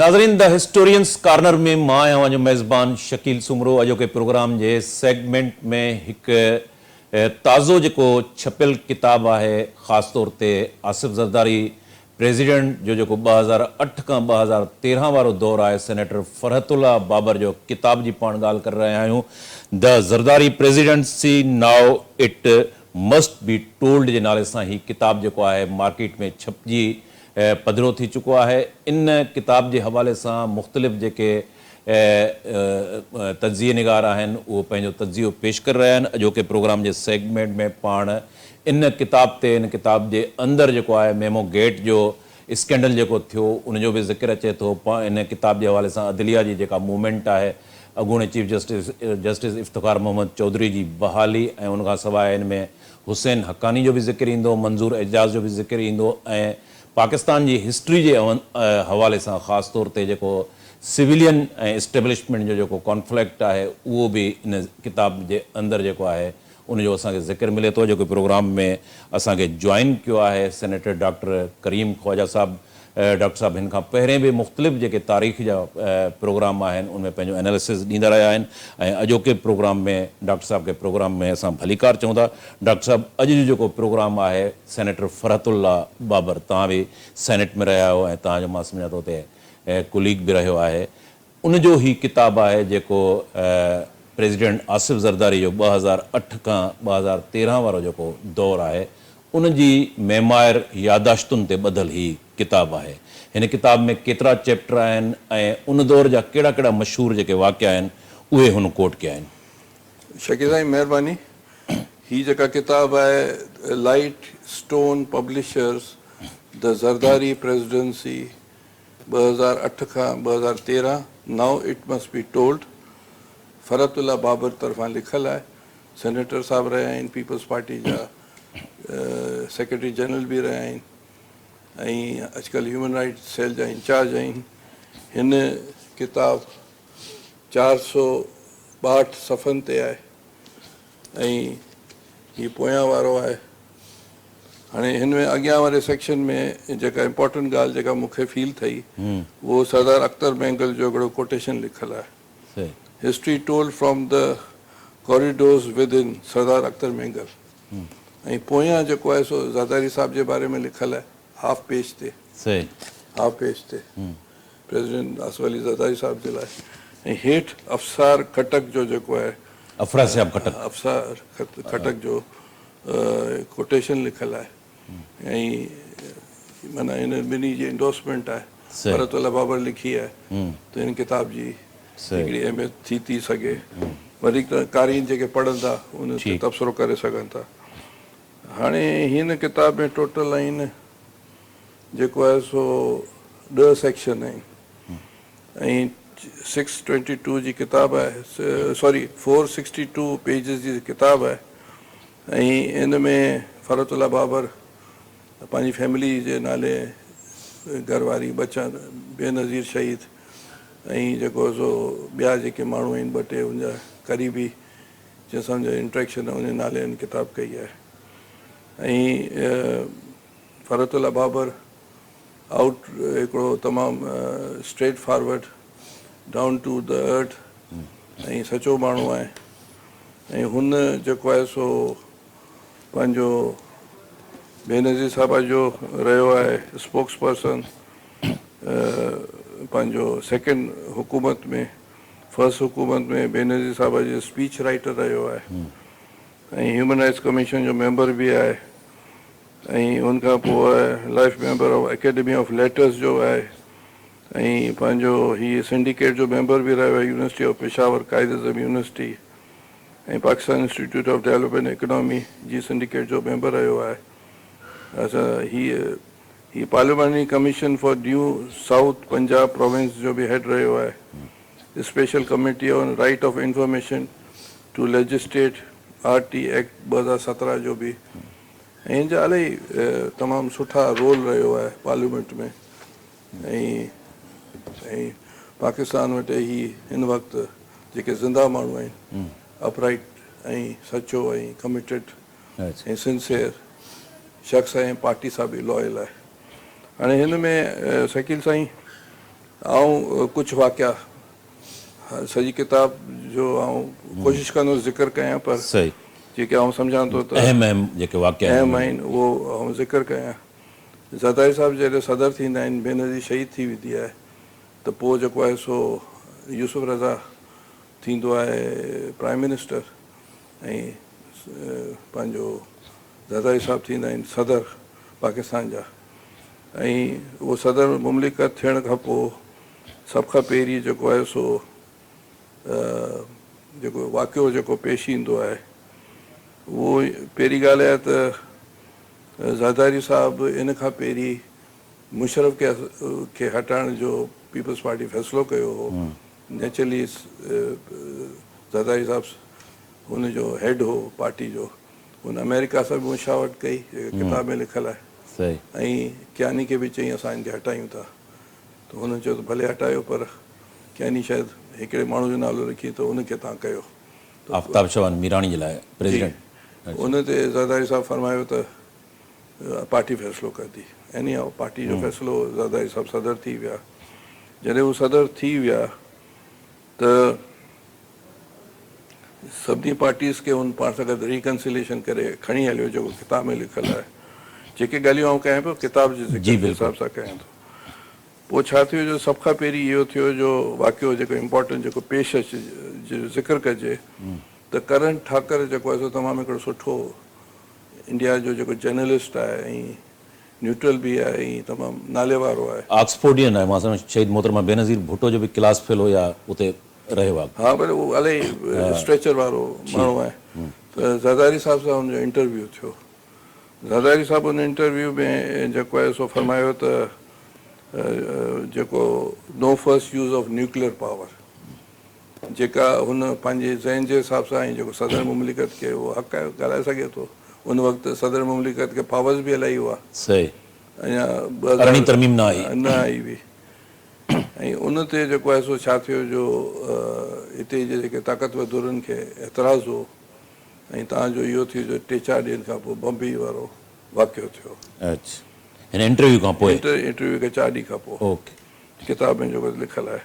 नाज़रीन the historians corner में मां आहियां जो मेज़बान शकील सुमरो। अॼोके प्रोग्राम जे सेगमेंट में एक ताज़ो जेको छपियल किताब है, ख़ास तौर ते आसिफ ज़रदारी प्रेसिडेंट जो जेको 2008 खां 2013 वारो दौर है, सेनेटर फरहतुल्ला बाबर जो किताब जी पाण ॻाल्हि कर रहिया आहियूं। The Zardari presidency now it must be told जे नाले सां ही किताब जेको आहे मार्केट में छपजी पधरो थी चुको है। इन किताब के हवाले से मुख्तलिफ जेके तज्ज़िये निगार आहिनि उहो पंहिंजो तज्ज़ियो पेश कर रहा आहिनि। अॼोके प्रोग्राम के सेगमेंट में पाण इन किताब ते, इन किताब के अंदर जो है मेमो गेट जो स्कैंडल जो थियो उनजो भी जिक्र अचे तो। इन किताब के हवाले से अदलिया की जेका मूवमेंट है, अगूणे चीफ जस्टिस इफ्तिखार मोहम्मद चौधरी की बहाली, उनका सवाइ इनमें हुसैन हक्कानी जो भी जिक्र इंदो, मंजूर एजाज जो भी जिक्र इंदो, पाकिस्तान की हिस्ट्री के हवाले से ख़ास तौर पर जो सिविलियन एस्टेब्लिशमेंट जो कॉन्फ्लिक्ट है वो भी इन किताब के अंदर जो है उनजो असांखे जिक्र मिले तो। जो प्रोग्राम में असांखे ज्वाइन किया है सेनेटर डॉक्टर करीम ख्वाजा साहब। डॉक्टर साहब इन पहिरें भी मुख्तलिफ जो तारीख़ जा प्रोग्राम आहिनि उनमें पंहिंजो एनालिसिस ॾींदा रहिया आहिनि। अॼोके प्रोग्राम में डॉक्टर साहब के प्रोग्राम में असां भलीकार चऊं था। डॉक्टर साहब अॼु जो प्रोग्राम है सेनेटर फरहतुल्ला बाबर, तव्हां भी सेनेट में रहा हो, तव्हांजो मां सम्झा थो उते कुलीग भी रहियो है। उनजो ही किताब है जो प्रेसिडेंट आसिफ ज़रदारी जो 2008 का 2013 वारो जो दौर है उनकी मेमायर यादाश्तुन ते ॿधल ही किताब है। इन किताब में केतरा चैप्टर आहिनि ऐं उन दौर जा कहिड़ा कहिड़ा मशहूर जेके वाक़िया आहिनि उहे हुन कोट कया आहिनि। शकील साईं महिरबानी। ही जेका किताब है light stone publishers the Zardari presidency 2008 खां 2013 now it must be told, Farhatullah Babar तरफां लिखल है। सेनेटर साहब रहे आहिनि, पीपल्स पार्टी जा सेक्रेटरी जनरल भी रहा आहिनि ऐं अॼुकल्ह ह्यूमन राइट्स सेल जा इंचार्ज आहिनि। हिन किताब 462 सफ़नि ते आहे ऐं हीअ पोयां वारो आहे। हाणे हिन में अॻियां वारे सेक्शन में जेका इम्पोर्टेंट ॻाल्हि जेका मूंखे फील थी वो सरदार अख्तर बेंगल जो हिकिड़ो कोटेशन लिखल है, history told from the corridors with in सरदार अख्तर बेंगल। ऐं पोयां जेको आहे सो ज़रदारी साहब जे बारे में लिखल है हाफ पेज ते प्रेसिडेंट आसिफ अली ज़रदारी साहब जे लाइ। ऐं हेठि अफ़सार खटक जो जेको आहे अफ़सार खटक जो कोटेशन लिखल है ऐं माना इन ॿिन्ही जी इंडोर्समेंट आहे। फरहतुल्ला बाबर लिखी है तो इन किताब जी हिकिड़ी अहमियत थी सके। वधीक क़ारीन जेके पढ़नि था उन ते तबसरो करे सघनि था। हाणे हिन किताब में टोटल आहिनि जेको आहे सो 10 सेक्शन आहिनि ऐं 622 जी किताब है, सॉरी 462 पेजिस जी किताब है। ऐं इन में फरहतुल्ला बाबर पंहिंजी फैमिली जे नाले घरवारी बच्चा बेनज़ीर शहीद ऐं जेको सो ॿिया जेके माण्हू आहिनि 2-3 उनजा करीबी जंहिंसां मुंहिंजो इंट्रैक्शन आहे उन नाले इन किताब कई आहे। ऐं फरहतुल्ला बाबर आउट हिकिड़ो तमामु straightforward down to the earth ऐं सचो माण्हू आहे। ऐं हुन जेको आहे सो पंहिंजो बेनज़ीर साहब जो रहियो आहे स्पोक्स पर्सन पंहिंजो सेकेंड हुकूमत में। फर्स्ट हुकूमत में बेनज़ीर साहब जो स्पीच राइटर रहियो आहे ऐं ह्यूमन राइट्स कमीशन जो मेंबर भी आहे ऐं उनखां पोइ life member of academy of letters जो आहे ऐं पंहिंजो ही सिंडिकेट जो मेंबर भी रहियो आहे university of Peshawar Quaid Azam university ऐं Pakistan institute of development economy जी सिंडिकेट जो मेंबर रहियो आहे। अच्छा ही parliamentary commission for new south Punjab province जो भी हेड रहियो आहे। Special committee on right of information to legislate RT act 2017 जो भी ऐं जा इलाही तमामु सुठा रोल रहियो आहे पार्लियामेंट में। ऐं पाकिस्तान वटि ही हिन वक़्तु जेके ज़िंदा माण्हू आहिनि अपराइट ऐं सचो ऐं कमिटेड ऐं सिंसियर शख़्स ऐं पार्टी सां बि लॉयल आहे। हाणे हिन में शकील साईं ऐं कुझु वाक़िया सॼी किताब जो आउं कोशिशि कंदुसि ज़िक्र कयां, पर सही जेके आउं सम्झां थो त अहम जेके वाक़िया अहम आहिनि उहो आउं ज़िक्र कयां। ज़रदारी साहिब जॾहिं सदर थींदा आहिनि, बेनज़ीर शहीद थी वेंदी आहे, त पोइ जेको आहे सो यूसुफ रज़ा थींदो आहे प्राइम मिनिस्टर, ऐं पंहिंजो ज़रदारी साहिब थींदा आहिनि सदर पाकिस्तान जा। ऐं उहो सदर मुमलिकत थियण खां पोइ सभ खां पहिरीं जेको आहे सो जेको वाक़ियो जेको पेश ईंदो आहे, उहो पहिरीं ॻाल्हि आहे त ज़रदारी साहिबु इन खां पहिरीं मुशरफ खे हटाइण जो पीपल्स पार्टी फ़ैसिलो कयो हो। नेचुरली ज़रदारी साहिबु हुनजो हेड हो पार्टी जो, हुन अमेरिका सां बि मुशावरत कई, किताब में लिखियलु आहे, ऐं कियानी खे बि चई असां हिनखे हटायूं था, त हुन चयो त भले हटायो, पर कियानी शायदि हिकिड़े माण्हू जो नालो लिखी त उनखे तव्हां कयो। आफ्ताब शवान मीराणी जे लाइ प्रेसिडेंट, उन ते ज़रदारी साहिबु फरमायो त पार्टी फ़ैसिलो कंदी। एनी हाउ पार्टी जो फ़ैसिलो, ज़रदारी साहिबु सदर थी विया। जॾहिं हू सदर थी विया त सभिनी पार्टीज़ खे हुन पाण सां गॾु रिकन्सिलेशन करे खणी हलियो, जेको किताब में लिखियलु आहे। जेके ॻाल्हियूं आउं कयां पियो किताब जे हिसाब सां कयां थो। पोइ छा थियो जो सभ खां पहिरीं इहो थियो जो वाक़ियो जेको इम्पोर्टेंट जेको पेश अचे ज़िक्र कजे, त करण ठाकर जेको आहे सो तमामु हिकिड़ो सुठो इंडिया जो जेको जर्नलिस्ट आहे, ऐं न्यूट्रल बि आहे, ऐं तमामु नाले वारो आहे। ऑक्सफोर्डियन आहे, मां सम्झ शहीद मोहतरमा बेनज़ीर भुट्टो जो बि क्लास फेलो या उते रहियो आहे। हा, पर उहो इलाही स्ट्रेचर वारो माण्हू आहे। त ज़रदारी साहिब सां हुनजो इंटरव्यू थियो। ज़रदारी साहिबु हुन इंटरव्यू में जेको आहे सो फरमायो त जेको no first use of nuclear power, जेका हुन पंहिंजे ज़हन जे हिसाब सां, ऐं जेको सदर मुमलिकत खे उहो हक़ ॻाल्हाए सघे थो। उन वक़्तु सदर मुमलिकत खे पावर्स बि इलाही हुआ, अञा तरमीम न आई हुई। ऐं उन ते जेको आहे सो छा थियो जो हिते जे जेके ताक़तवर धुरनि खे एतिराज़ु हो, ऐं तव्हांजो इहो थियो जो 3-4 ॾींहंनि खां पोइ बम्बई वारो वाक़ियो थियो। हिन इंटरव्यू खां पोइ, इंटरव्यू खे 4 ॾींहं खां पोइ किताब में जेको लिखियलु आहे।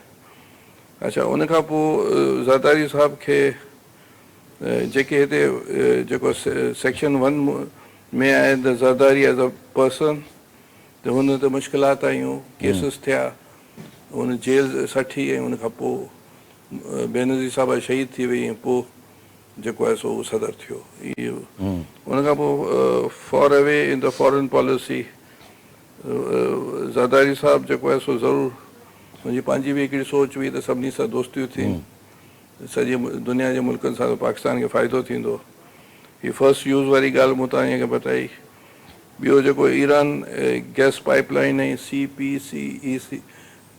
अच्छा, उन खां पोइ ज़रदारी साहिब खे जेके हिते जेको सेक्शन 1 में आहे the Zardari as a person, त हुन ते मुश्किलात आयूं, केसिस थिया, हुन जेल सठी, ऐं उन खां पोइ बेनज़ीर साहिबु शहीद थी वई, ऐं पोइ जेको आहे सो उहो सदर थियो। इहो उन खां पोइ for away in the foreign policy Zardari साहिबु जेको आहे सो ज़रूरु, मुंहिंजी पंहिंजी बि हिकिड़ी सोच हुई त सभिनी सां दोस्तियूं थियनि, सॼी दुनिया जे मुल्कनि सां पाकिस्तान खे फ़ाइदो थींदो। हीअ फर्स्ट यूज़ वारी ॻाल्हि मूं तव्हांखे बताई। ॿियो जेको ईरान गैस पाइपलाइन ऐं CPCEC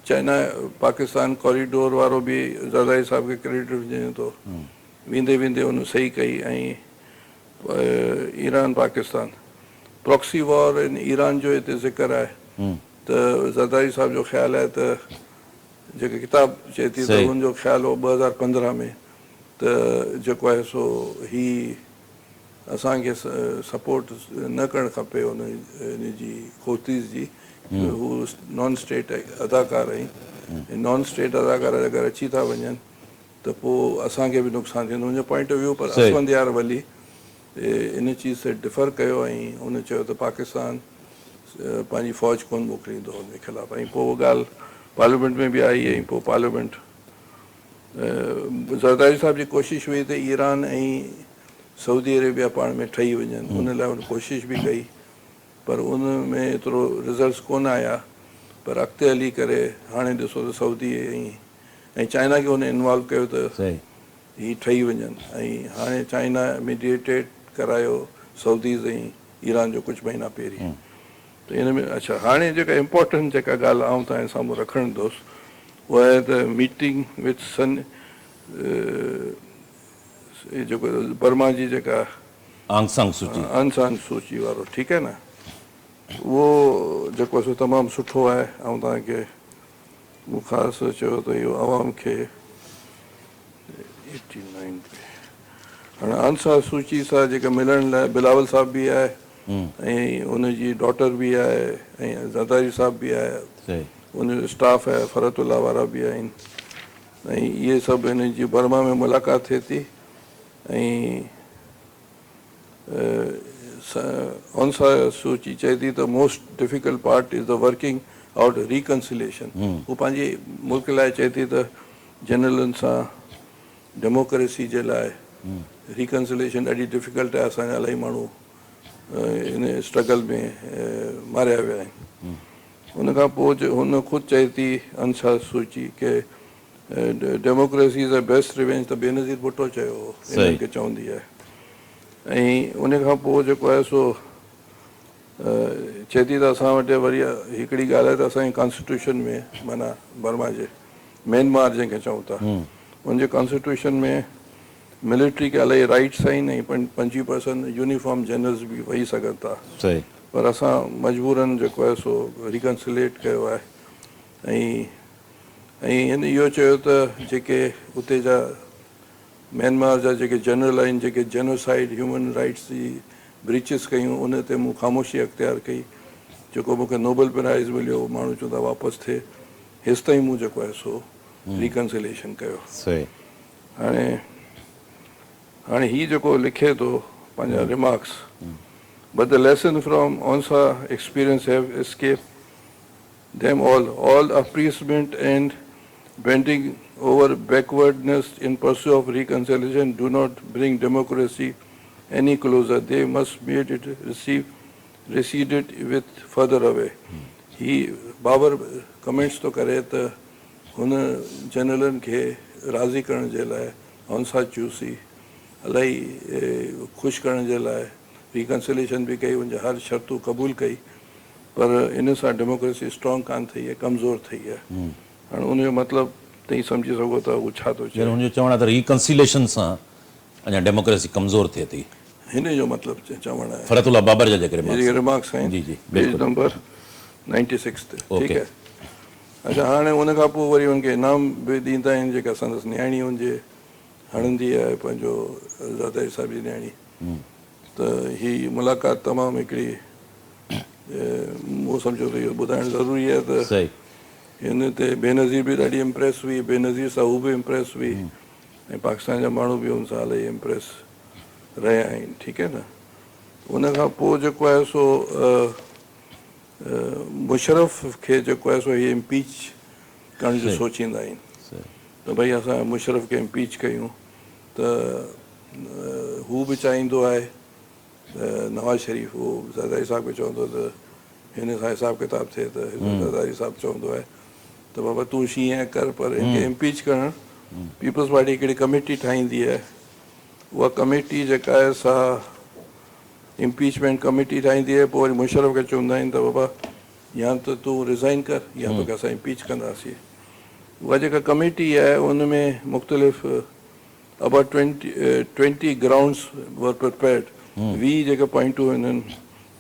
चाइना पाकिस्तान कॉरिडोर वारो बि ज़रदारी साहिब खे क्रेडिट विझे थो। वेंदे वेंदे हुन सही कई। ऐं Iran Pakistan proxy war in Iran जो हिते ज़िक्र आहे, त ज़रदारी साहिब जो ख़्यालु आहे त जेके किताब चए थी त हुनजो ख़्यालु हो 2015 में, त जेको आहे सो ही असांखे सपोर्ट न करणु खपे हुन जी खोतीज़ जी। हू नॉन स्टेट अदाकार आहिनि, नॉन स्टेट अदाकार अगरि अची था वञनि त पोइ असांखे बि नुक़सानु थींदो हुनजो पॉइंट ऑफ व्यू। पर असफंदियार वली इन चीज़ से डिफर कयो, ऐं हुन चयो त पाकिस्तान पंहिंजी फ़ौज कोन मोकिलींदो हुनजे ख़िलाफ़ु। ऐं पोइ उहा ॻाल्हि पार्लियामेंट में बि आई, ऐं पोइ पार्लियामेंट ज़रदारी साहिब जी कोशिशि हुई त ईरान ऐं सऊदी अरेबिया पाण में ठही वञनि, हुन लाइ हुन कोशिशि बि कई, पर उन में एतिरो रिज़ल्ट्स कोन आया। पर अॻिते हली करे हाणे ॾिसो त सऊदी ऐं चाइना खे हुन इन्वॉल्व कयो त ही ठही वञनि, ऐं हाणे चाइना मीडिएटेड करायो सऊदीज़ ऐं ईरान जो कुझु महीना पहिरीं। त इन में अच्छा, हाणे जेका इम्पोर्टेंट जेका ॻाल्हि आउं तव्हांजे साम्हूं रखंदुसि उहा आहे त मीटिंग विथ जेको बर्मा जी जेका आंग सान सूची वारो, ठीकु आहे न, उहो जेको आहे सो तमामु सुठो आहे। ऐं तव्हांखे मूं ख़ासि चयो त इहो आवाम खे 89 हाणे आंग सान सूची सां जेका मिलण लाइ बिलावल साहिब बि आहे, ऐं हुनजी डॉटर बि आहे, ऐं ज़रदारी साहिब बि आहे, उन स्टाफ आहे फरतुल्ला वारा बि आहिनि ऐं इहे सभु हिन जी बर्मा में मुलाक़ात थिए थी ऐं ऑन सान सूची चए थी त most difficult part is the working out reconciliation. हू पंहिंजे मुल्क लाइ चए थी त जनरलनि सां डेमोक्रेसी जे लाइ रिकन्सिलेशन ॾाढी डिफिकल्ट आहे। असांजा इलाही माण्हू इन स्ट्रगल में मारिया विया आहिनि। उन खां पोइ हुन ख़ुदि चए थी ऑन सान सूची के democracy is the best revenge, त बेनज़ीर भुट्टो चयो हो इन्हनि खे चवंदी आहे। ऐं उन खां पोइ जेको आहे सो चए थी त असां वटि वरी हिकिड़ी ॻाल्हि आहे त असांजे कॉन्स्टिट्यूशन में माना बर्मा जे म्यांमार जंहिंखे चऊं था उनजे कॉन्स्टिट्यूशन में मिलिट्री खे इलाही राइट्स आहिनि ऐं 25% यूनिफॉर्म जनरल्स बि वेही सघनि था। पर असां मजबूरन जेको आहे सो रिकन्सिलेट कयो आहे ऐं हिन इहो चयो त जेके उते जा म्यांमार जा जेके जनरल आहिनि जेके जेनोसाइड ह्यूमन राइट्स जी ब्रीचिस कयूं उन ते मूं ख़ामोशी अख़्तियार कई। जेको मूंखे नोबल प्राइज़ मिलियो माण्हू चवंदा वापसि थिए, हेसि ताईं मूं जेको आहे सो रिकन्सिलेशन कयो। हाणे हीउ जेको लिखे थो पंहिंजा remarks, but the lesson from on सान experience have escaped them all appeasement and bending over backwardness in pursuit of reconciliation do not bring democracy any closer. They must made it receded with further away. He Babar comments तो करे त हुन जनरलन खे राज़ी करण जे लाइ on सान चूसी इलाही ख़ुशि करण जे लाइ रिकन्सिलेशन बि कई, हुनजी हर शर्तूं क़बूल कई, पर इन सां डेमोक्रेसी स्ट्रॉन्ग कान थी आहे, कमज़ोर थी आहे। हाणे उनजो मतिलबु तव्हां सम्झी सघो था उहो छा थो चए। हुनजो चवणु आहे त रिकन्सिलेशन सां अञा डेमोक्रेसी कमज़ोर थिए थी, हिन जो मतिलबु चवणु आहे। फरतुल्ला बाबर जा जेके रिमार्क्स आहिनि पेज नंबर 96 ते, ठीकु आहे। अच्छा, हाणे उन खां पोइ वरी हुनखे इनाम बि ॾींदा आहिनि जेका संदसि न्याणी हुनजे हणंदी आहे पंहिंजो ज़रदारी साहिब जी न्याणी। त हीअ मुलाक़ात तमामु हिकिड़ी मूं सम्झो त इहो ॿुधाइणु ज़रूरी आहे त हिन ते बेनज़ीर बि ॾाढी इम्प्रेस हुई, बेनज़ीर सां हू बि इम्प्रेस हुई ऐं पाकिस्तान जा माण्हू बि हुन सां इलाही इम्प्रेस रहिया आहिनि, ठीकु आहे न। उन खां पोइ जेको आहे सो मुशरफ खे जेको आहे सो हीअ इम्पीच करण जो सोचींदा आहिनि त भई असां मुशरफ खे इम्पीच कयूं त हू बि चाहींदो आहे नवाज़ शरीफ़, उहो ज़रदारी साहिब खे चवंदो त हिन सां हिसाब किताब थिए त ज़रदारी साहिबु चवंदो आहे त बाबा तूं शीअं कर, पर हिनखे इम्पीच करणु पीपल्स पार्टी हिकिड़ी कमेटी ठाहींदी आहे। उहा कमेटी जेका आहे सा इम्पीचमेंट कमेटी ठाहींदी आहे, पोइ वरी मुशरफ खे चवंदा आहिनि त बाबा या त तूं रिज़ाइन कर या तोखे असां इम्पीच कंदासीं। उहा जेका कमेटी आहे उन में मुख़्तलिफ़ अबाउट 20 ग्राउंड्स वर प्रिपेयर्ड, 20 जेके पॉइंटूं हिननि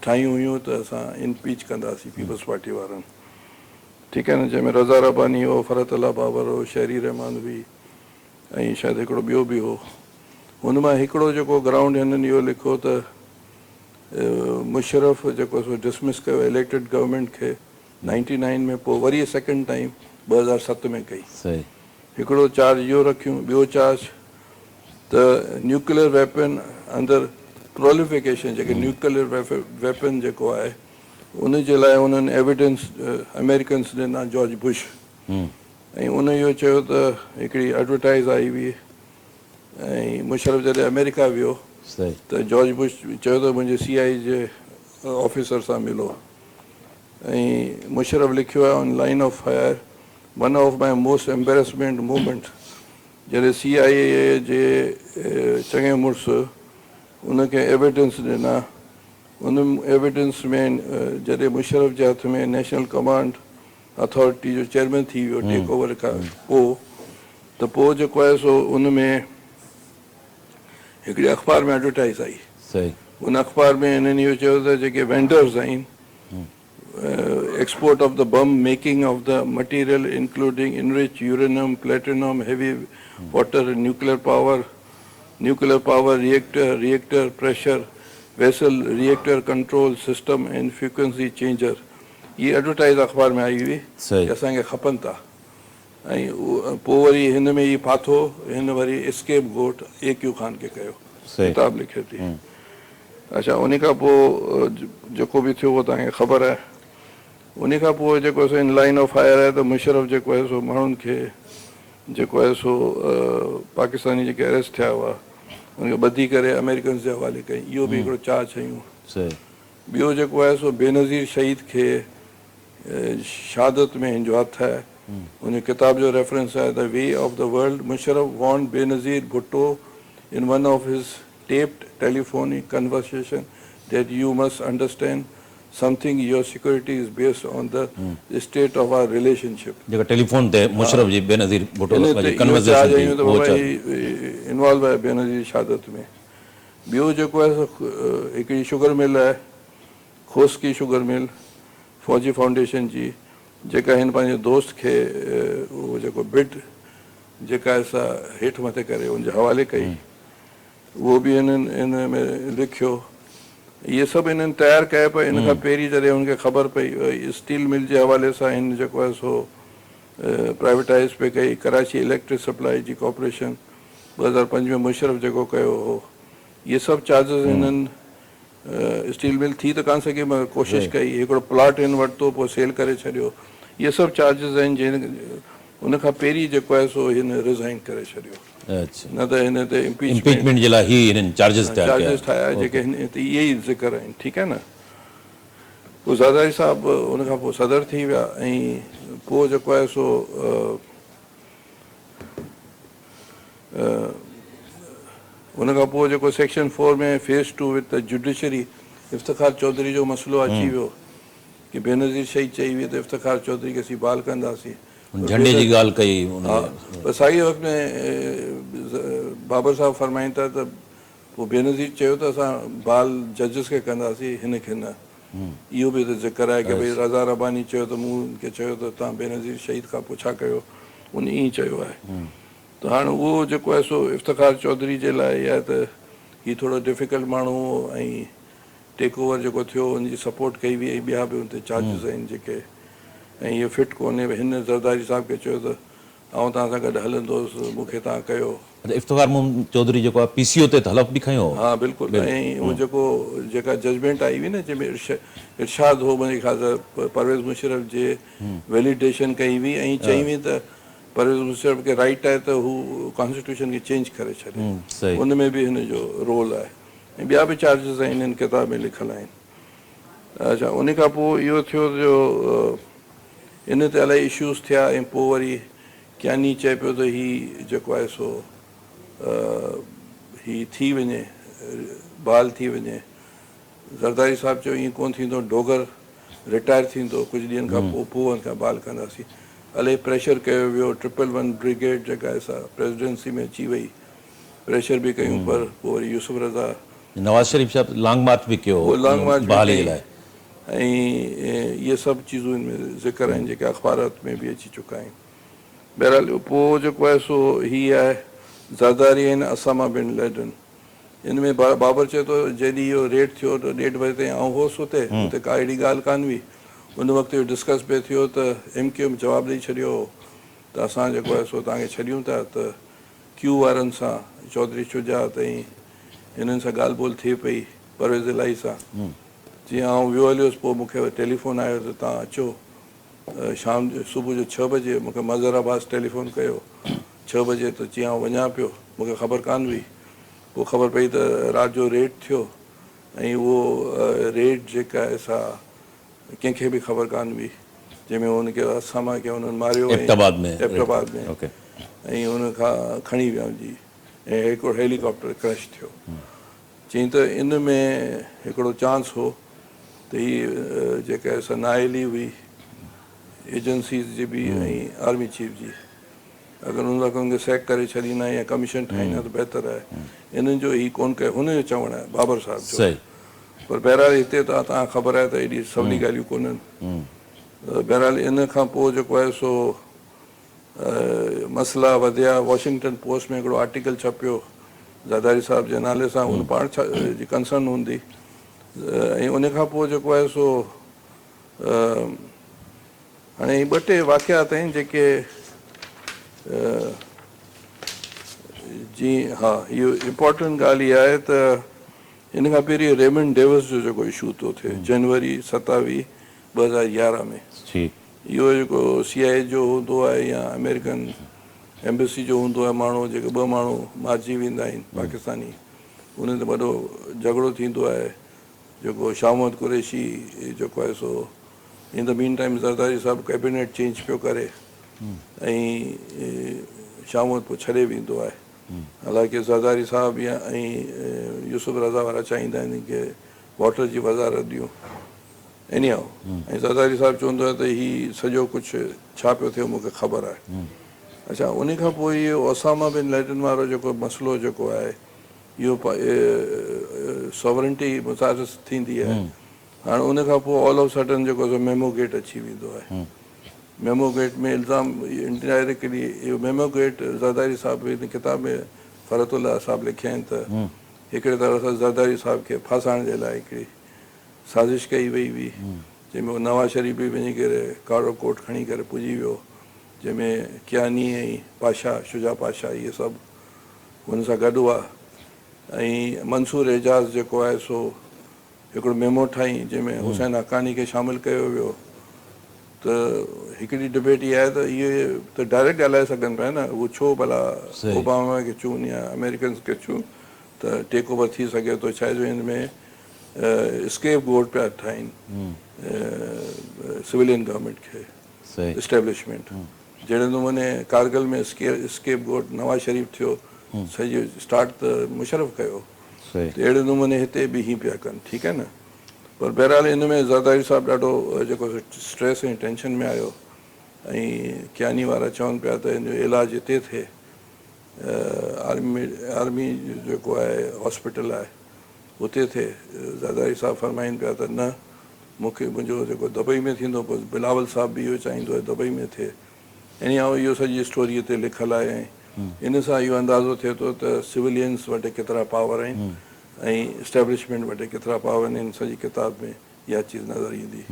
ठाहियूं हुयूं त असां इम्पीच कंदासीं पीपल्स पार्टी वारनि, ठीकु आहे न। जंहिंमें रज़ा रबानी हो, फरतुल्ला बाबर हो, शहरी रहमान हुई ऐं शायदि हिकिड़ो ॿियो बि हो। हुन मां हिकिड़ो जेको ग्राउंड हिननि इहो लिखो त मुशरफ जेको सो डिसमिस कयो इलेक्टेड गवर्नमेंट खे 99 में, पोइ वरी सेकेंड टाइम 2007 में कई। हिकिड़ो चार्ज इहो रखियूं, ॿियो चार्ज त न्यूक्लियर वेपन अंदरि प्रोलिफिकेशन जेके न्यूक्लियर वेपन जेको आहे उन जे लाइ उन्हनि एविडेंस अमेरिकन्स ॾिना जॉर्ज बुश, ऐं उन इहो चयो त हिकिड़ी एडवर्टाइज़ आई हुई ऐं मुशरफ जॾहिं अमेरिका वियो त जॉर्ज बुश चयो त मुंहिंजे CI जे ऑफिसर सां मिलो, ऐं मुशरफ लिखियो आहे on line of fire, one of my most embarrassment movement, जॾहिं CIA जे चङे मुड़ुस उनखे एविडेंस ॾिना। उन एविडेंस में जॾहिं मुशरफ जे हथ में नेशनल कमांड अथॉरिटी जो चेयरमैन थी वियो टेक ओवर खां पोइ, त पोइ जेको आहे सो उन में हिकिड़ी अख़बार में एडवर्टाइज़ आई। उन अख़बार में हिननि इहो चयो त जेके वेंडर्स आहिनि export of the bomb making of the material including enrich uranium, platinum, heavy water, nuclear power reactor pressure vessel, reactor control system and frequency changer ये एडवर्टाइज अख़बार में आई हुई सही। कि असांखे खपनि था। ऐं पोइ वरी हिन में ई फाथो, हिन वरी एस्केप गोट A.Q. खान खे कयो, सही। किताब लिखे थी। अच्छा, उन खां पोइ जेको बि थियो उहो तव्हांखे ख़बर आहे। उन खां पोइ जेको सो इन लाइन ऑफ फायर आहे त मुशरफ जेको आहे सो माण्हुनि खे जेको आहे सो पाकिस्तानी जेके अरेस्ट थिया हुआ उनखे ॿधी करे अमेरिकन्स जे हवाले कई। इहो बि हिकिड़ो चार शयूं। ॿियो जेको आहे सो बेनज़ीर शहीद खे शहादत में हिन जो हथु आहे। उन किताब जो रेफरेंस आहे the way of the world. Musharraf warned Benazir Bhutto in one of his taped telephonic conversation that you must understand something your security is based on the state of our relationship। जेका टेलीफोन ते मुशरफ जी बेनज़ीर भुट्टो जी कन्वर्सेशन थी वो involve आहे बेनज़ीर शहादत में। ॿियो जेको आहे हिकिड़ी शुगर मिल आहे, खोसकी शुगर मिल, फौजी फाउंडेशन जी, जेका हिन पंहिंजे दोस्त खे उहो जेको बिड जेका आहे सा हेठि मथे करे उनजे हवाले कई, उहो बि हिननि इन में लिखियो। इहे सभु हिननि तयारु कया पिया। इन खां पहिरीं जॾहिं हुनखे ख़बर पई स्टील मिल जे हवाले सां हिन जेको आहे सो प्राइवेटाइज़ पे कई। कराची इलेक्ट्रिक सप्लाई जी कॉर्पोरेशन 2005 में मुशरफ जेको कयो हो, इहे सभु चार्जिस हिननि स्टील मिल थी त कान सघे, मगर कोशिशि कई। हिकिड़ो प्लॉट हिन वरितो, पोइ सेल करे छॾियो। इहे सभु चार्जिस आहिनि जिन उन खां पहिरीं जेको आहे सो हिन रिज़ाइन करे छॾियो। न त हिन ते इम्पीचमेंट जे लाइ ही हिननि चार्जिस ठाहिया जेके हिन ते इहे ई ज़िक्र आहिनि। ठीकु आहे न। पोइ ज़रदारी साहब उन खां पोइ सदर थी विया। ऐं पोइ जेको आहे सो उन खां पोइ जेको सेक्शन 4 में phase 2 with the judiciary, Iftikhar Chaudhry जो मसइलो अची वियो कि बेनज़ीर शहीद चई हुई त इफ्तिखार चौधरी खे असीं बहाल कंदासीं। झंडे जी ॻाल्हि कई। हा, पर साॻिए वक़्त में बाबर साहब फरमाइनि था त पोइ बेनज़ीर चयो त असां बहाल जजिस खे कंदासीं, हिन खे न। इहो बि त ज़िक्र आहे की भई रज़ा रबानी चयो त मूं उनखे चयो त तव्हां बेनज़ीर शहीद खां पोइ छा कयो, उन ईअं चयो आहे। त हाणे उहो जेको आहे सो इफ्तिखार चौधरी जे लाइ या त हीउ थोरो डिफिकल्ट माण्हू ऐं टेक ओवर जेको थियो उनजी सपोर्ट कई हुई। ऐं ॿिया बि उन ते चार्जिस आहिनि जेके, ऐं इहो फिट कोन्हे। हिन ज़रदारी साहब खे चयो त आउं तव्हां सां गॾु हलंदुसि, मूंखे तव्हां कयो। इफ्तिखार चौधरी जेको आहे PCO ते हलफ बि खयो। हा बिल्कुलु। ऐं उहो जेका जजमेंट आई हुई न जंहिंमें इरशाद हो मुंहिंजे ख़्याल सां परवेज़ मुशरफ जे वैलिडेशन कई हुई ऐं चई हुई त परवेज़ मुशरफ खे राइट आहे त हू कॉन्स्टिट्यूशन खे चेंज करे छॾे। उन में बि हिन जो रोल आहे। ऐं ॿिया बि चार्जिस आहिनि हिन किताब में लिखियलु आहिनि। अच्छा, उन खां पोइ इहो थियो जो इन ते इलाही इशूज़ थिया। ऐं पोइ वरी क्यानी चए पियो त हीउ जेको आहे सो हीउ थी वञे, बहाल थी वञे। ज़रदारी साहब चयो ईअं कोन थींदो, डोगर रिटायर थींदो कुझु ॾींहंनि खां पोइ हुनखां बहाल कंदासीं। इलाही प्रेशर कयो वियो। 111 ब्रिगेड जेका आहे सा प्रेसिडेंसी में अची वई, प्रेशर बि कयूं। पर पोइ वरी यूसुफ रज़ा, नवाज़ शरीफ़ साहब लॉन्ग मार्च बि कयो, लॉन्ग मार्च बहाली लाइ। ऐं इहे सभु चीज़ूं हिन में ज़िक्र आहिनि जेके अख़बारात में बि अची चुका आहिनि। बहरहाल पोइ जेको आहे सो हीअ आहे ज़रदारी आहिनि असामा बिन लैडन। हिन में बाबर चए थो जॾहिं इहो रेड थियो त 1:30 बजे ताईं आउं हुउसि हुते का अहिड़ी ॻाल्हि कान हुई। उन वक़्तु इहो डिस्कस पियो थियो त MQ में जवाबु ॾेई छॾियो त असां जेको आहे सो तव्हांखे छॾियूं था त Q वारनि सां, चौधरी शुजात ऐं हिननि सां ॻाल्हि ॿोल थिए पई परवेज़ इलाही सां। जीअं आउं वियो हलियोसि, पोइ मूंखे टेलीफोन आयो त तव्हां अचो शाम जो सुबुह जो 6 बजे। मूंखे मज़र अब्बास टेलीफोन कयो 6 बजे, त जीअं आउं वञा पियो, मूंखे ख़बर कान हुई। पोइ ख़बर पई त राति जो रेड थियो। ऐं उहो रेड जेका आहे सा कंहिंखे बि ख़बर कान हुई, जंहिंमें हुनखे असामा खे हुननि मारियो एबटाबाद में। ऐं हुन खां खणी विया जी। ऐं हिकिड़ो हेलीकॉप्टर क्रैश थियो। चई त इन में हिकिड़ो चांस हो त हीअ जेका आहे सा नाअहली हुई एजेंसीज़ जी बि ऐं आर्मी चीफ जी। अगरि हुन वक़्तु हुनखे सैक करे छॾींदा या कमीशन ठाहींदा त बहितर आहे। इन्हनि जो ही कोन कयो, हुनजो चवणु आहे बाबर साहब जो। पर बहरहाल हिते त तव्हां ख़बर आहे त एॾी सवली ॻाल्हियूं कोन्हनि। बहरहाल इन खां पोइ जेको आहे सो मसइला वधिया। वॉशिंगटन पोस्ट में हिकिड़ो आर्टिकल छपियो ज़रदारी साहब जे नाले सां, हुन पाण जी कंसर्न हूंदी। ऐं उन खां पोइ जेको आहे सो हाणे ॿ टे वाक़ियात आहिनि जेके जीअं हा इहो इम्पोर्टेंट ॻाल्हि इहा आहे त हिन खां पहिरीं रेमंड डेविस जो जेको इशू थो थिए जनवरी 27 2011 में इहो जेको CIA जो हूंदो आहे या अमेरिकन एम्बेसी जो हूंदो आहे माण्हू जेके ॿ माण्हू मारिजी वेंदा आहिनि पाकिस्तानी उन ते वॾो झगड़ो थींदो आहे जेको शामत कुरैशी जेको आहे सो in the mean time Zardari साहिबु कैबिनेट चेंज पियो करे ऐं शामत पोइ छॾे वेंदो आहे हालांकि ज़रदारी साहिबु या ऐं यूसुफ रज़ा वारा चाहींदा आहिनि की वाटर जी वज़ारत ॾियूं एनी हाउ ऐं ज़रदारी साहिबु चवंदो आहे त हीउ सॼो कुझु छा पियो थिए मूंखे ख़बर आहे अच्छा उन खां पोइ इहो ओसामा बिन लैडन वारो जेको मसइलो जेको आहे इहो सॉवरेंटी मुतासिस थींदी आहे हाणे उन खां पोइ ऑल ऑफ सडन जेको मेमो गेट अची वेंदो आहे मेमो गेट में इल्ज़ाम इनडायरेक्टली इहो मेमो गेट ज़रदारी साहिबु हिन किताब में फरतुल्ला साहिबु लिखिया आहिनि त हिकिड़े तरह सां ज़रदारी साहिब खे फासाइण जे लाइ हिकिड़ी साज़िश कई वई हुई जंहिंमें नवाज़ शरीफ़ बि वञी करे कारो कोट खणी करे पुॼी वियो जंहिंमें कियानी ऐं पाशा शुजा पाशा इहे सभु हुन सां गॾु हुआ ऐं मंसूर एजाज़ जेको आहे सो हिकिड़ो मेमो ठाही जंहिंमें हुसैन हक़ानी खे शामिलु कयो वियो त हिकिड़ी डिबेट इहा आहे त इहे त डायरेक्ट ॻाल्हाए सघनि पिया न उहो छो भला ओबामा खे चूं या अमेरिकन्स खे चूं त टेक ओवर थी सघे थो छा जो हिन में स्केप गोट पिया ठाहिनि सिविलियन गवर्नमेंट खे इस्टेब्लिशमेंट जहिड़े नमूने कारगिल में स्केप गोट नवाज़ शरीफ़ थियो सॼो स्टार्ट त मुशरफ कयो अहिड़े नमूने हिते बि हीअं पिया कनि ठीकु आहे न पर बहरहाल हिन में ज़रदारी साहिबु ॾाढो जेको स्ट्रेस ऐं टेंशन में आयो ऐं कियानी वारा चवनि पिया त हिन जो इलाजु हिते थिए आर्मी जेको आहे हॉस्पिटल आहे उते थिए ज़रदारी साहिबु फरमाइनि पिया त न मूंखे मुंहिंजो जेको दुबई में थींदो पोइ बिलावल साहिबु बि इहो चाहींदो आहे दुबई में थिए यानी इहो सॼी स्टोरी हिते लिखियलु आहे ऐं इन सां इहो अंदाज़ो थिए थो त सिविलियन्स वटि केतिरा पावर आहिनि ऐं इस्टेब्लिशमेंट वटि केतिरा पावर आहिनि इन सॼी किताब में इहा चीज़ नज़र ईंदी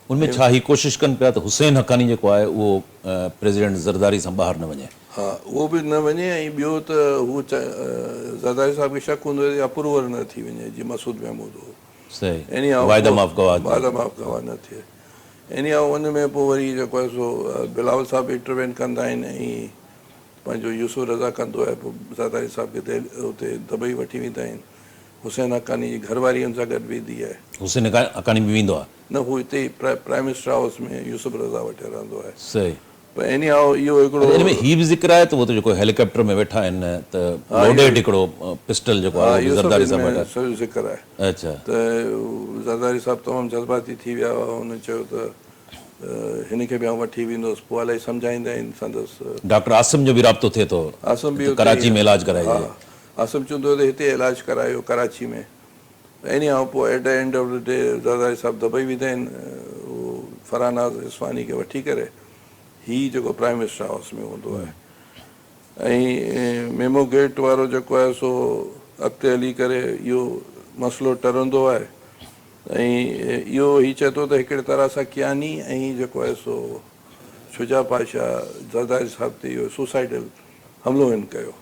उनमें छा ही कोशिशि कनि पिया त हुसैन हक़ानी जेको आहे उहो प्रेसिडेंट ज़रदारी सां ॿाहिरि न वञे हा उहो बि न वञे ऐं ॿियो त हू ज़रदारी साहिब खे शक हूंदो आहे अप्रूवल न थी वञे जीअं मसूद महमूद हो वाइदा माफ़ गवाह न थिए एनी हाउ उन में पोइ वरी जेको आहे सो बिलावल साहिबु इंटरवेन कंदा आहिनि ऐं पंहिंजो यूसुफ रज़ा कंदो आहे पोइ ज़रदारी साहिब खे हुते दुबई वठी वेंदा आहिनि हुसैन हक़ानी जी घरवारी हुन सां गॾु वेंदी आहे हुसैन हक़ानी बि वेंदो आहे न हू हिते ई प्राइम मिनिस्टर हाउस में यूसुफ रज़ा वटि रहंदो आहे सही पर एनी हाउ इहो हिकिड़ो हिन में हीउ बि ज़िक्र आहे त उहो त जेको हेलीकॉप्टर में वेठा आहिनि त लोडेड हिकिड़ो पिस्टल जेको आहे ज़रदारी साहिब वटि सॼो ज़िक्र आहे अच्छा त ज़रदारी साहिबु तमामु जज़्बाती थी विया हुआ हुन चयो त हिन खे बि आउं वठी वेंदुसि पोइ इलाही सम्झाईंदा आहिनि संदसि डॉक्टर आसिम जो बि राब्तो थिए थो आसिम बि कराची में इलाजु कराए आसिम चवंदो त हिते इलाजु करायो कराची में एनी हाउ पोइ at the end of the day Zardari साहिबु दुबई वेंदा आहिनि उहो फरहानाज़ इस्वानी खे वठी करे हीउ जेको प्राइम मिनिस्टर हाउस में हूंदो आहे ऐं मेमो गेट वारो जेको आहे सो अॻिते हली करे इहो मसइलो टरंदो आहे ऐं इहो हीउ चए थो त हिकिड़े तरह सां कियानी ऐं जेको आहे सो शुजा पाशा ज़रदारी साहिब ते इहो सुसाइडल हमिलो हिन कयो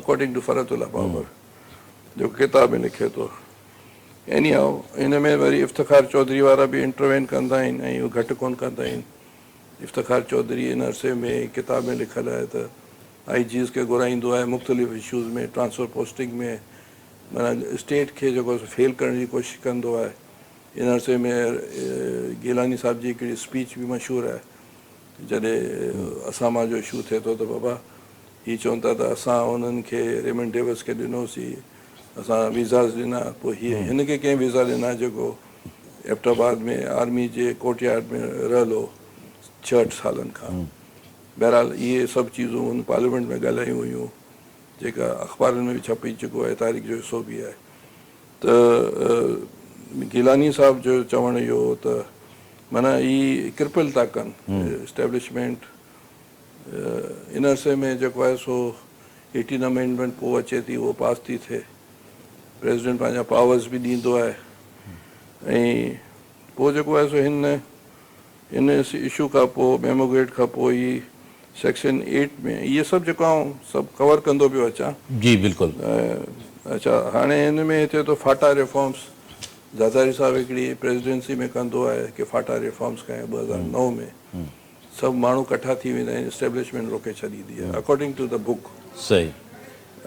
अकॉर्डिंग टू फरतुल्ला बाबर जेको किताब में लिखे थो एनी हाउ हिन में वरी इफ़्तिखार चौधरी वारा बि इंटरवेन कंदा आहिनि ऐं इहो घटि कोन कंदा आहिनि इफ़्तिखार चौधरी इन अरसे में किताब में लिखियलु आहे त IGs खे घुराईंदो आहे मुख़्तलिफ़ इशूज़ में ट्रांसफर पोस्टिंग में माना स्टेट खे जेको फेल करण जी कोशिशि कंदो आहे इन अरसे में गिलानी साहिब जी हिकिड़ी स्पीच बि मशहूरु आहे जॾहिं असामा जो इशू थिए थो त बाबा हीअ चवनि था त असां उन्हनि खे रेमंड डेविस खे ॾिनोसीं असां वीज़ास ॾिना पोइ हीअ हिन खे कंहिं वीज़ा ॾिना जेको एबटाबाद में आर्मी जे कोर्टयार्ड में रहियलु हो 66 सालनि खां बहरहाल इहे सभु चीज़ूं हुन पार्लियामेंट में ॻाल्हायूं हुयूं जेका अख़बारनि में बि छपी चुको आहे तारीख़ जो हिसो बि आहे त गिलानी साहिब जो चवणु इहो हो त माना ही कृपल था कनि इस्टेब्लिशमेंट इन अरसे में जेको आहे सो 18 अमेंडमेंट पोइ अचे थी उहो पास थी थिए प्रेसिडेंट पंहिंजा पावर्स बि ॾींदो आहे ऐं पोइ जेको आहे सो इन इशू खां पोइ मेमो गेट खां पोइ ई सेक्शन 8 में इहे सभु जेको आउं सभु कवर कंदो पियो अचां। जी बिल्कुलु। अच्छा, हाणे हिन में थिए थो फाटा रिफॉर्म्स। ज़रदारी साहिबु हिकिड़ी प्रेसिडेंसी में कंदो आहे कि फाटा रिफॉर्म्स कया 2009 में। सभु माण्हू इकट्ठा थी वेंदा आहिनि, एस्टेब्लिशमेंट रोके छॾींदी आहे अकॉर्डिंग टू द बुक। सही।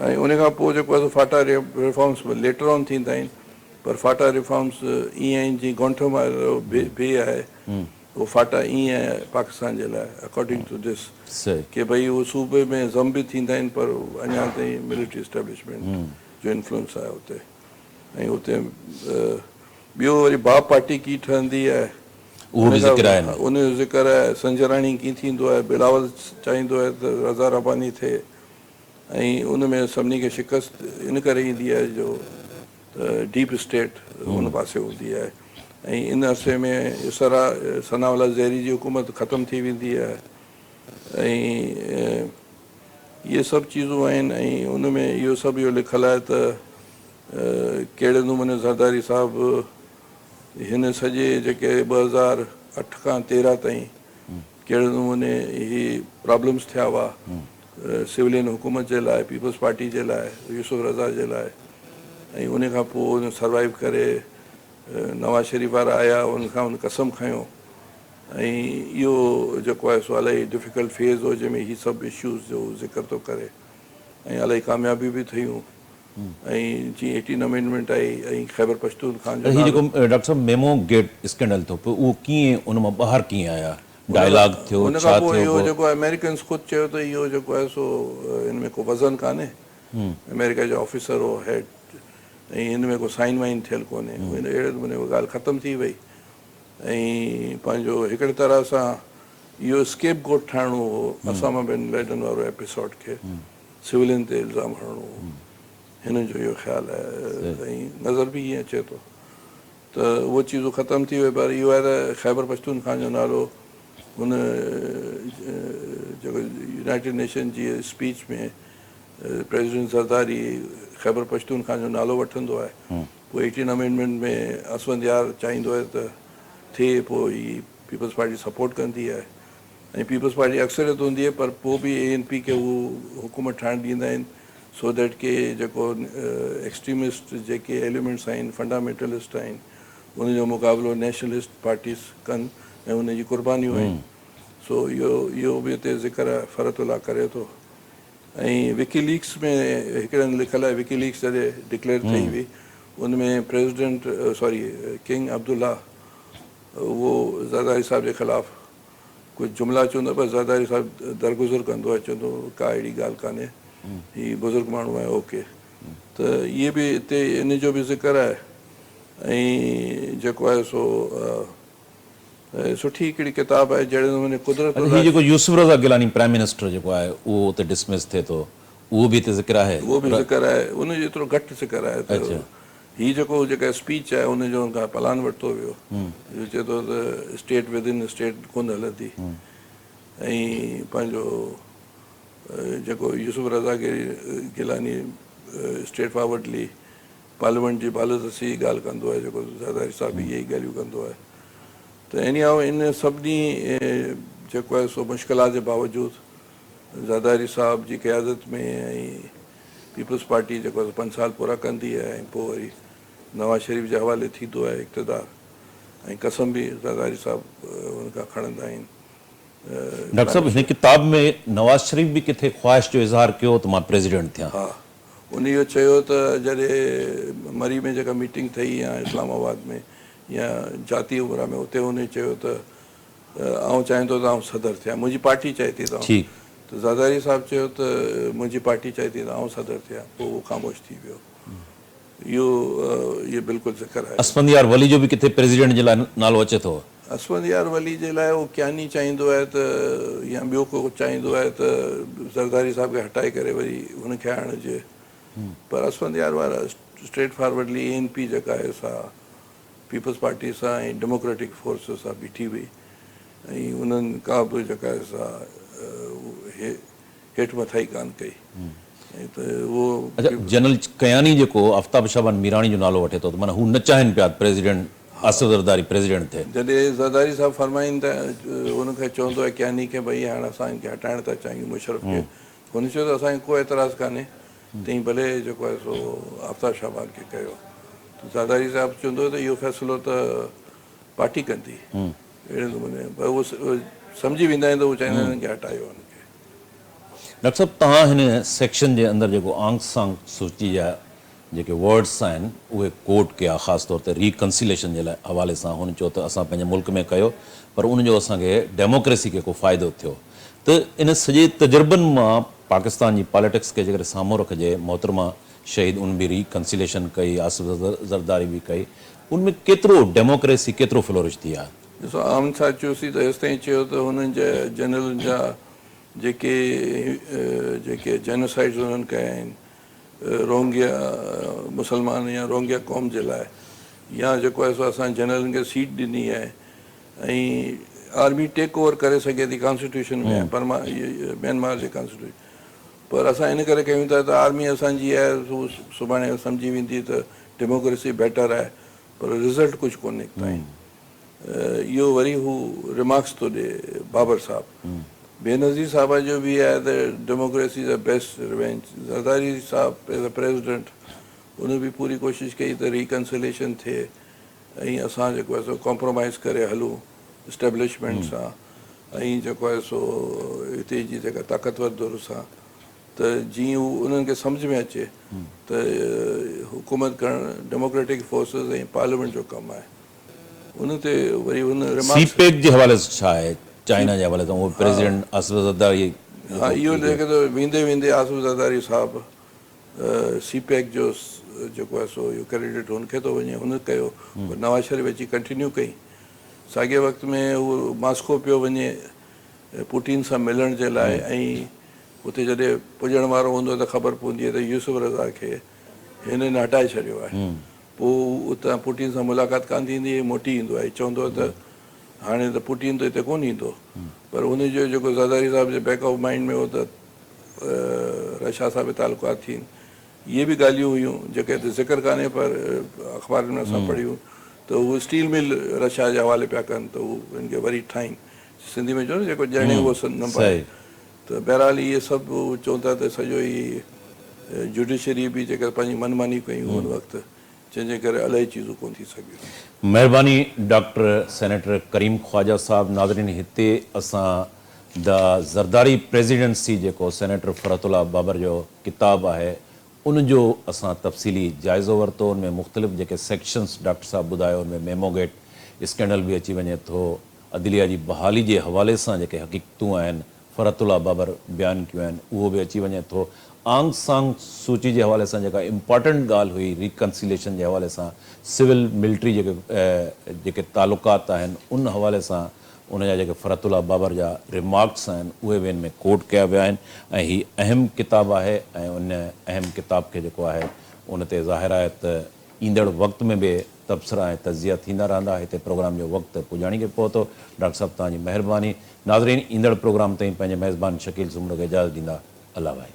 ऐं उन खां पोइ जेको आहे फाटा रिफॉर्म्स लेटर ऑन थींदा आहिनि, पर फाटा रिफॉर्म्स ईअं आहिनि जीअं ॻोठ वारो बे आहे, उहो फाटा ईअं आहे पाकिस्तान जे लाइ अकॉर्डिंग टू दिस कि भई उहो सूबे में ज़म बि थींदा आहिनि पर अञा ताईं मिलिट्री एस्टेब्लिशमेंट जो इन्फ्लुएंस आहे हुते। ऐं हुते ॿियो वरी बाप पार्टी की ठहंदी आहे, उन जो ज़िक्र आहे। संजराणी कीअं थींदो आहे, बिलावल चाहींदो आहे त रज़ा रबानी थिए, ऐं उन में सभिनी खे शिकस्त इन करे ईंदी आहे जो डीप स्टेट उन पासे हूंदी आहे। ऐं इन अरसे में सनाउल्ला ज़हरी जी हुकूमत ख़तमु थी वेंदी आहे। ऐं इहे सभु चीज़ूं आहिनि। ऐं उन में इहो सभु इहो लिखियलु आहे त कहिड़े नमूने ज़रदारी साहिबु हिन सॼे जेके 2008 खां 13 ताईं कहिड़े नमूने ही प्रॉब्लम्स थिया हुआ सिविलियन हुकूमत जे लाइ, पीपल्स पार्टी जे लाइ, यूसुफ रज़ा जे लाइ। ऐं उन खां पोइ उन सर्वाइव करे नवाज़ शरीफ वारा आया, उनखां उन कसम खयो। ऐं इहो जेको आहे सो इलाही डिफिकल्ट फेज़ हो जंहिंमें ही सभु इश्यूज़ जो ज़िक्र थो करे, ऐं इलाही कामयाबी बि थियूं। ऐं जीअं 18 अमेंडमेंट आई, ऐं ख़ैबर पश्तूनख्वा जो जेको डॉक्टर साहब मेमो गेट स्कैंडल थियो पोइ उहो कीअं उन मां ॿाहिरि कीअं आया, डायलॉग थियो, उन खां पोइ इहो जेको आहे अमेरिकन्स ख़ुदि चयो त इहो जेको आहे सो हिन में को वज़न कान्हे, अमेरिका जो ऑफिसर हो हेड, ऐं हिन में को साइन वाइन थियल कोन्हे। अहिड़े नमूने उहा ॻाल्हि ख़तमु थी वई। ऐं पंहिंजो हिकिड़े तरह सां इहो स्केप गोट ठाहिणो हो असामा बिन लैडन वारो एपिसोड खे, सिविलियन ते इल्ज़ाम हणणो हो, हिन जो इहो ख़्यालु आहे। ऐं नज़र बि ईअं अचे थो त उहो चीज़ूं ख़तमु थी वई। पर इहो आहे त ख़ैबर पश्तूनख्वा जो नालो हुन जेको यूनाइटेड नेशन जी स्पीच में प्रेसिडेंट ज़रदारी ख़ैबर पश्तूनख्वा जो नालो वठंदो आहे। पोइ 18 अमेंडमेंट में असफंदियार चाहींदो आहे त थिए, पोइ ही पीपल्स पार्टी सपोर्ट कंदी आहे। ऐं पीपल्स पार्टी अक्सरियत हूंदी आहे, पर पोइ बि ANP खे उहो हुकूमत ठाहिणु ॾींदा आहिनि सो दैट के जेको एक्सट्रीमिस्ट जेके एलिमेंट्स आहिनि, फंडामेंटलिस्ट आहिनि, उनजो मुक़ाबिलो नेशनलिस्ट पार्टीज़ कनि ऐं उनजी कुर्बानियूं आहिनि। सो इहो बि हिते ज़िक्र फ़रतुल्लाह करे थो। ऐं विकीलीक्स में हिकिड़े लिखियलु आहे, विकीलीक्स जॾहिं डिक्लेयर ठही हुई, उनमें प्रेसिडेंट किंग अब्दुल्ला उहो ज़रदारी साहिब जे ख़िलाफ़ु कुझु जुमिला चवंदो, पर ज़रदारी साहिबु दरगुज़र कंदो आहे, चवंदो का अहिड़ी ॻाल्हि कान्हे, हीअ बुज़ुर्ग माण्हू आहे, ओके। त इहे बि हिते इन जो बि ज़िक्र आहे। ऐं जेको आहे सो सुठी हिकिड़ी किताबु आहे जहिड़े नमूने कुदरत। हीउ जेको यूसुफ रज़ा गिलानी प्राइम मिनिस्टर जेको आहे उहो हुते डिसमिस थिए थो, उहो बि हिते ज़िक्र आहे? उहो बि ज़िक्र आहे, उनजो एतिरो घटि ज़िक्र आहे त हीअ जेका स्पीच आहे उनजो हुनखां प्लान वरितो वियो, चए थो त स्टेट विदिन स्टेट कोन हलंदी। ऐं पंहिंजो जेको यूसुफ रज़ा गिलानी स्ट्रेट फॉरवर्डली पार्लियामेंट जी बालदस्ती ॻाल्हि कंदो आहे, जेको ज़रदारी साहिब बि इहे ई ॻाल्हियूं कंदो आहे। त इन सभिनी जेको आहे सो मुश्किलात जे बावजूदि ज़रदारी साहिब जी क़यादत में ऐं पीपल्स पार्टी जेको आहे 5 साल पूरा कंदी आहे, ऐं पोइ वरी नवाज़ शरीफ जे हवाले थींदो आहे इक़्तिदार, ऐं कसम बि ज़रदारी साहिबु हुनखां खणंदा आहिनि। डॉक्टर साहब, हिन किताब में नवाज़ शरीफ बि किथे ख़्वाहिश जो इज़हार कयो त मां प्रेसिडेंट थियां? हा, उन इहो चयो त जॾहिं मरी में जेका मीटिंग थी या इस्लामाबाद में या जाती उमरा में, उते उन चयो त आउं चाहींदो त आउं सदर थियां, मुंहिंजी पार्टी चए थी त ज़रदारी साहिबु चयो त मुंहिंजी पार्टी चए थी त आउं सदर थियां, पोइ उहो ख़ामोश थी वियो। इहो बिल्कुलु ज़िक्र आहे। असफंदियार वली जो बि किथे प्रेसिडेंट जे लाइ नालो अचे थो? असफंदियार वली जे लाइ उहो क्यानी चाहींदो आहे त या ॿियो को चाहींदो आहे त ज़रदारी साहिब खे हटाए करे वरी हुनखे आणिजे, पर असफंदियार वारा स्ट्रेट फॉरवर्डली ANP जेका आहे सा पीपल्स पार्टी सां ऐं डेमोक्रेटिक फोर्स सां बीठी हुई, ऐं उन्हनि का बि जेका आहे सा हेठि मथाई कान कई। त उहो जनरल कयानी जेको आफ़ताब शाबान मीराणी जो नालो वठे थो, त माना हू न चाहिनि पिया प्रेसिडेंट आसिफ ज़रदारी प्रेसिडेंट थे। जॾहिं ज़रदारी साहब फरमाइनि त उनखे चवंदो आहे क्यानी खे भई हाणे असां इनखे हटाइण था चाहियूं मुशरफ खे, हुन चयो त असांखे को एतिराज़ु कान्हे, तंहिं भले जेको आहे सो आफ़ताब शाहबाग खे कयो। ज़रदारी साहब चवंदो त इहो फ़ैसिलो त पार्टी कंदी, अहिड़े नमूने पर उहो सम्झी वेंदा आहिनि त उहो चाहींदा आहिनि की हटायो हुनखे। डॉक्टर साहब तव्हां हिन सेक्शन जे अंदरि जेको आंग सांग सूची जा जेके वर्ड्स आहिनि उहे कोट कया, ख़ासि तौर ते रिकन्सिलेशन जे लाइ हवाले सां। हुन चयो त असां पंहिंजे मुल्क में कयो पर उनजो असांखे डेमोक्रेसी खे को फ़ाइदो थियो। त इन सॼे तजुर्बनि मां पाकिस्तान जी पॉलिटिक्स खे जेकर साम्हूं रखिजे, मोहतरमा शहीद उन बि रिकन्सिलेशन कई, आसिफ ज़रदारी बि कई, उनमें केतिरो डेमोक्रेसी केतिरो फ्लोरिश थी आहे? ॾिसो आमद साहब चयोसीं त हेसि ताईं चयो त हुननि जा जनरलनि जा जेके जेनोसाइड्स हुननि कया आहिनि रोहिंग्या मुसलमान या रोहिंग्या क़ौम जे लाइ, या जेको आहे सो असां जनरलनि खे सीट ॾिनी आहे ऐं आर्मी टेक ओवर करे सघे थी कॉन्स्टिट्यूशन में म्यांमार जे कॉन्स्टिट्यूशन, पर असां इन करे कयूं था त आर्मी असांजी आहे सुभाणे सम्झी वेंदी त डेमोक्रेसी बेटर आहे, पर रिज़ल्ट कुझु कोन निकिता आहिनि। इहो वरी हू रिमार्क्स थो ॾिए बाबर साहब। बेनज़ीर साहब जो बि आहे त democracy the best revenge. Zardari साहब एज़ अ प्रेसिडेंट उन बि पूरी कोशिशि कई त रिकन्सिलेशन थिए ऐं असां जेको आहे सो कॉम्प्रोमाइज़ करे हलूं इस्टेब्लिशमेंट सां, ऐं जेको आहे सो हिते जी जेका ताक़तवर दौर सां, त जीअं हू उन्हनि खे सम्झ में अचे त हुकूमत करणु डेमोक्रेटिक फोर्सिस ऐं पार्लियामेंट जो कमु आहे। उन ते वरी हुन सीपेक जे हवाले सां छा आहे, चाइना जे हवाले सां उहो प्रेसिडेंट आसिफ ज़रदारी? हा, इहो लेखे त वेंदे वेंदे आसिफ ज़रदारी साहब सीपेक जो जेको आहे सो इहो क्रेडिट हुनखे थो वञे, हुन कयो, नवाज़ शरीफ़ अची कंटिन्यू कई। साॻे वक़्त में उहो मास्को पियो वञे पुटिन सां मिलण जे लाइ, ऐं उते जॾहिं पुॼण वारो हूंदो त ख़बर पवंदी आहे त यूसुफ रज़ा खे हिननि हटाए छॾियो आहे। पोइ उतां पुटिन सां मुलाक़ात कान थींदी, मोटी ईंदो आहे, चवंदो आहे त हाणे त पुटिन त हिते कोन ईंदो, पर उनजो जेको ज़रदारी साहब जे बैक ऑफ माइंड में हो त रशा सां बि तालुकात थियनि। इहे बि ॻाल्हियूं हुयूं जेके हिते ज़िक्र कान्हे पर अख़बारनि में असां पढ़ियूं त उहे स्टील मिल रशा जे हवाले पिया कनि त उहो हिनखे वरी ठाहिनि, सिंधी में चओ न जेको ॼणे उहो न पाए। त बहरहाल इहे सभु चवनि था त सॼो ई जुडिशरी बि जेका पंहिंजी मनमानी कयूं हुन वक़्तु, जंहिंजे करे इलाही चीज़ूं कोन थी सघियूं। महिरबानी डॉक्टर सेनेटर करीम ख्वाजा साहब। नाज़रीन, हिते असां द ज़रदारी प्रेसिडेंसी जेको सेनेटर फ़रतुल्लाह बाबर जो किताबु आहे उनजो असां तफ़सीली जाइज़ो वरितो। उनमें मुख़्तलिफ़ जेके सेक्शन्स डॉक्टर साहब ॿुधायो, उनमें मेमोगेट स्कैंडल बि अची वञे थो, अदलिया जी बहाली जे हवाले सां जेके हक़ीक़तूं आहिनि फ़रतुल्लाह बाबर बयानु कयूं आहिनि उहो बि अची वञे थो। आंग सांग सूची जे हवाले सां जेका इम्पॉर्टेंट ॻाल्हि हुई रिकन्सिलेशन जे हवाले सां, सिविल मिलिट्री जेके तालुकात आहिनि उन हवाले सां उनजा जेके फ़रतुल्लाह बाबर जा रिमार्क्स आहिनि उहे बि हिन में कोट कया विया आहिनि। ऐं हीअ अहम किताबु आहे ऐं उन अहम किताब खे जेको आहे उन ते ज़ाहिर आहे त ईंदड़ वक़्त में बि तबसरा ऐं तज़िया थींदा रहंदा। हिते प्रोग्राम जो वक़्तु पुॼाणी खे पहुतो। डॉक्टर साहब तव्हांजी महिरबानी। नाज़रीन, ईंदड़ प्रोग्राम ताईं पंहिंजे मेज़बान शकील सुमर खे इजाज़त ॾींदा। अल्लाह भाई।